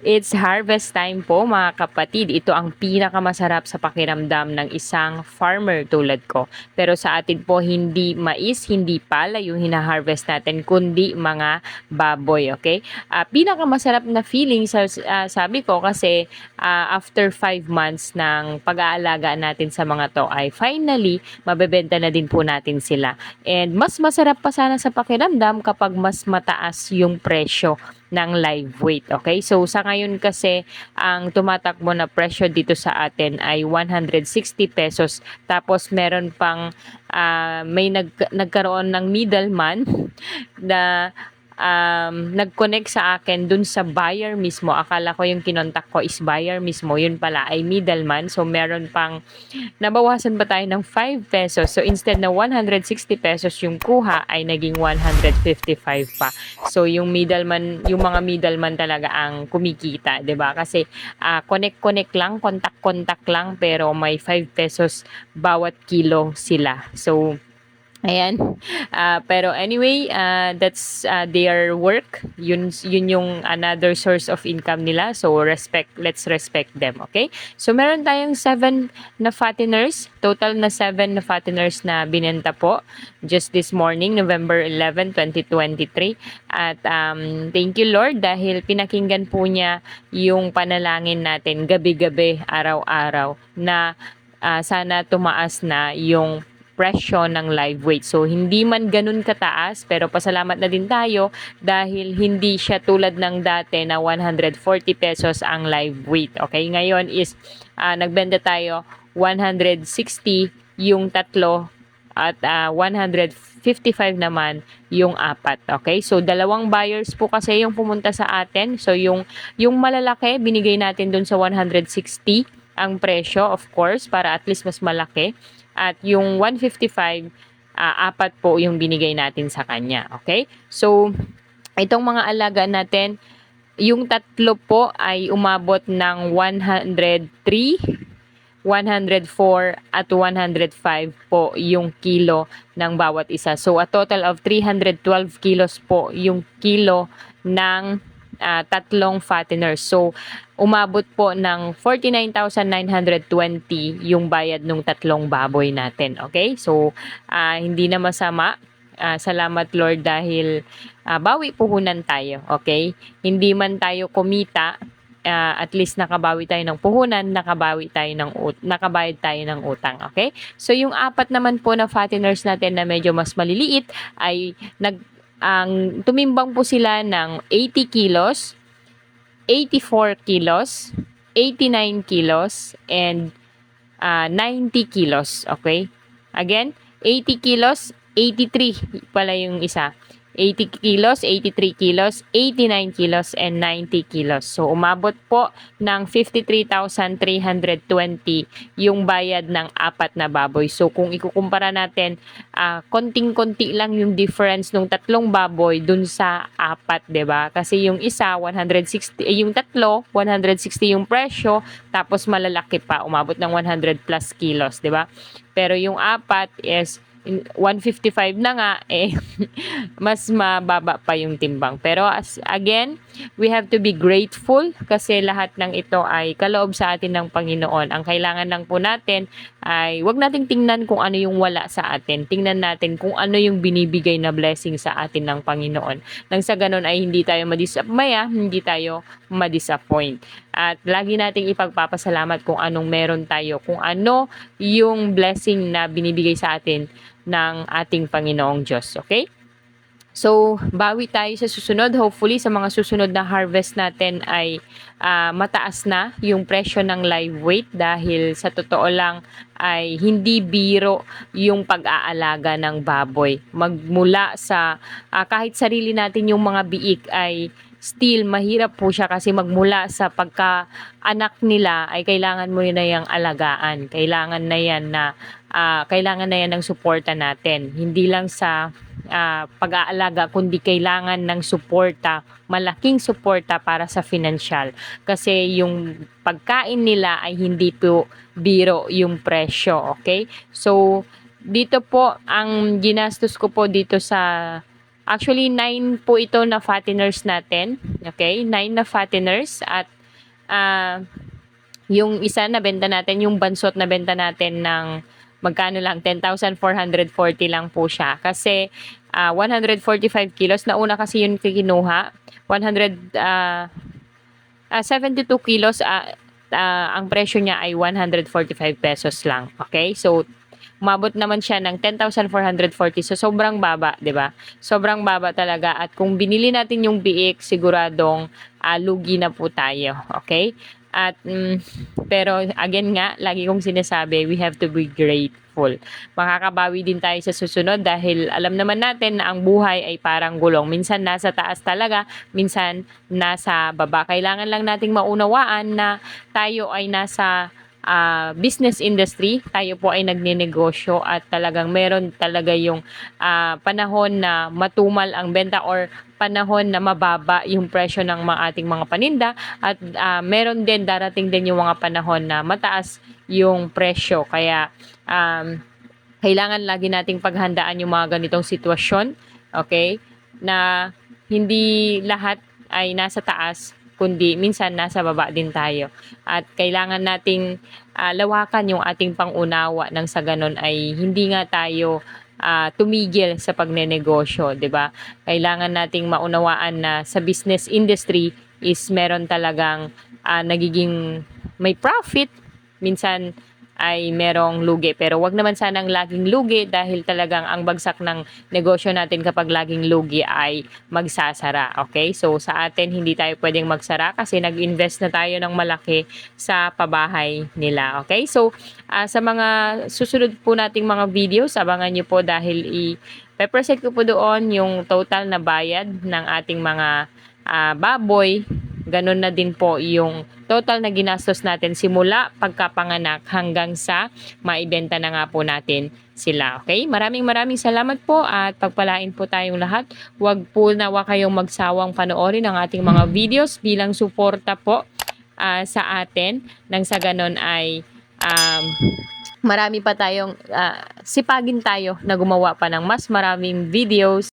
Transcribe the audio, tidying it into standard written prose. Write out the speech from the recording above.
It's harvest time po mga kapatid. Ito ang pinakamasarap sa pakiramdam ng isang farmer tulad ko. Pero sa atin po hindi mais, hindi pala yung hina-harvest natin kundi mga baboy, okay? Pinakamasarap na feeling sabi ko kasi after 5 months ng pag-aalaga natin sa mga to ay finally mabebenta na din po natin sila. And mas masarap pa sana sa pakiramdam kapag mas mataas yung presyo ng live weight. Okay? So sa ngayon kasi ang tumatakbo na presyo dito sa atin ay 160 pesos. Tapos meron pang nagkaroon ng middleman na nag-connect sa akin dun sa buyer mismo. Akala ko yung kinontak ko is buyer mismo. Yun pala ay middleman. So meron pang nabawasan pa tayo ng 5 pesos. So instead na 160 pesos yung kuha ay naging 155 pa. So yung mga middleman talaga ang kumikita, 'di ba? Kasi connect lang, contact lang pero may 5 pesos bawat kilo sila. So ayan. Pero anyway, that's their work. Yun yung another source of income nila. So let's respect them, okay? So meron tayong 7 na fatteners, total na 7 na fatteners na binenta po just this morning, November 11, 2023. At thank you Lord dahil pinakinggan po niya yung panalangin natin gabi-gabi, araw-araw na sana tumaas na yung presyo ng live weight. So, hindi man ganun kataas, pero pasalamat na din tayo dahil hindi siya tulad ng dati na 140 pesos ang live weight. Okay, ngayon is nagbenta tayo 160 yung tatlo at 155 naman yung apat. Okay? So, dalawang buyers po kasi yung pumunta sa atin. So, yung malalaki, binigay natin dun sa 160 ang presyo, of course, para at least mas malaki. At yung 155, apat po yung binigay natin sa kanya. Okay? So, itong mga alaga natin, yung tatlo po ay umabot ng 103, 104 at 105 po yung kilo ng bawat isa. So, a total of 312 kilos po yung kilo ng tatlong fatteners. So, umabot po ng 49,920 yung bayad ng tatlong baboy natin. Okay? So, hindi na masama. Salamat Lord dahil bawi puhunan tayo. Okay? Hindi man tayo kumita, at least nakabawi tayo ng puhunan, nakabayad tayo ng utang. Okay? So, yung apat naman po na fatteners natin na medyo mas maliliit ay tumimbang po sila ng 80 kilos, 84 kilos, 89 kilos, and 90 kilos. Okay? Again, 80 kilos, 83 pala yung isa. 80 kilos, 83 kilos, 89 kilos, and 90 kilos. So, umabot po ng 53,320 yung bayad ng apat na baboy. So, kung ikukumpara natin, konting-konti lang yung difference ng tatlong baboy dun sa apat, 'di ba? Kasi yung isa, 160, yung tatlo, 160 yung presyo, tapos malalaki pa, umabot ng 100 plus kilos, 'di ba? Pero yung apat is 155 na nga, mas mababa pa yung timbang. Pero again, we have to be grateful kasi lahat ng ito ay kaloob sa atin ng Panginoon. Ang kailangan lang po natin ay wag nating tingnan kung ano yung wala sa atin. Tingnan natin kung ano yung binibigay na blessing sa atin ng Panginoon. Nang sa ganun ay hindi tayo hindi tayo ma-disappoint. At lagi nating ipagpapasalamat kung anong meron tayo, kung ano yung blessing na binibigay sa atin ng ating Panginoong Diyos. Okay? So, bawi tayo sa susunod. Hopefully, sa mga susunod na harvest natin ay mataas na yung presyo ng live weight dahil sa totoo lang ay hindi biro yung pag-aalaga ng baboy. Magmula sa kahit sarili natin yung mga biik ay still mahirap po siya kasi magmula sa pagka-anak nila ay kailangan mo na yung alagaan. Kailangan na yan ng suporta natin. Hindi lang sa pag-aalaga kundi kailangan ng suporta, malaking suporta para sa financial. Kasi yung pagkain nila ay hindi po biro yung presyo. Okay? So, dito po ang ginastos ko po dito sa Actually, 9 po ito na fatteners natin. Okay? 9 na fatteners at ah, yung isa na benta natin, yung bansot na benta natin ng magkano lang, 10,440 lang po siya. Kasi 145 kilos, nauna kasi yun kinuha. 72 kilos, ang presyo niya ay 145 pesos lang. Okay? So, umabot naman siya ng 10,440. So, sobrang baba, di ba? Sobrang baba talaga. At kung binili natin yung biik, siguradong lugi na po tayo. Okay? At, pero again nga, lagi kong sinasabi, we have to be grateful. Makakabawi din tayo sa susunod dahil alam naman natin na ang buhay ay parang gulong. Minsan nasa taas talaga, minsan nasa baba. Kailangan lang nating maunawaan na tayo ay nasa business industry, tayo po ay nagnenegosyo at talagang meron talaga yung panahon na matumal ang benta or panahon na mababa yung presyo ng ating mga paninda at meron din darating din yung mga panahon na mataas yung presyo. Kaya kailangan lagi nating paghandaan yung mga ganitong sitwasyon, okay? Na hindi lahat ay nasa taas, kundi minsan nasa baba din tayo. At kailangan nating lawakan yung ating pangunawa nang sa ganon ay hindi nga tayo tumigil sa pagnenegosyo, 'di ba? Kailangan nating maunawaan na sa business industry is meron talagang nagiging may profit, minsan ay merong lugi. Pero wag naman sanang laging lugi dahil talagang ang bagsak ng negosyo natin kapag laging lugi ay magsasara. Okay? So sa atin hindi tayo pwedeng magsara kasi nag-invest na tayo ng malaki sa pabahay nila. Okay? So sa mga susunod po nating mga videos, abangan nyo po dahil i-present ko po doon yung total na bayad ng ating mga baboy. Ganun na din po yung total na ginastos natin simula pagkapanganak hanggang sa maibenta na nga po natin sila. Okay? Maraming salamat po at pagpalain po tayong lahat. Huwag po nawa kayong magsawang panoorin ang ating mga videos bilang suporta po sa atin. Nang sa ganon ay marami pa tayong sipagin tayo na gumawa pa ng mas maraming videos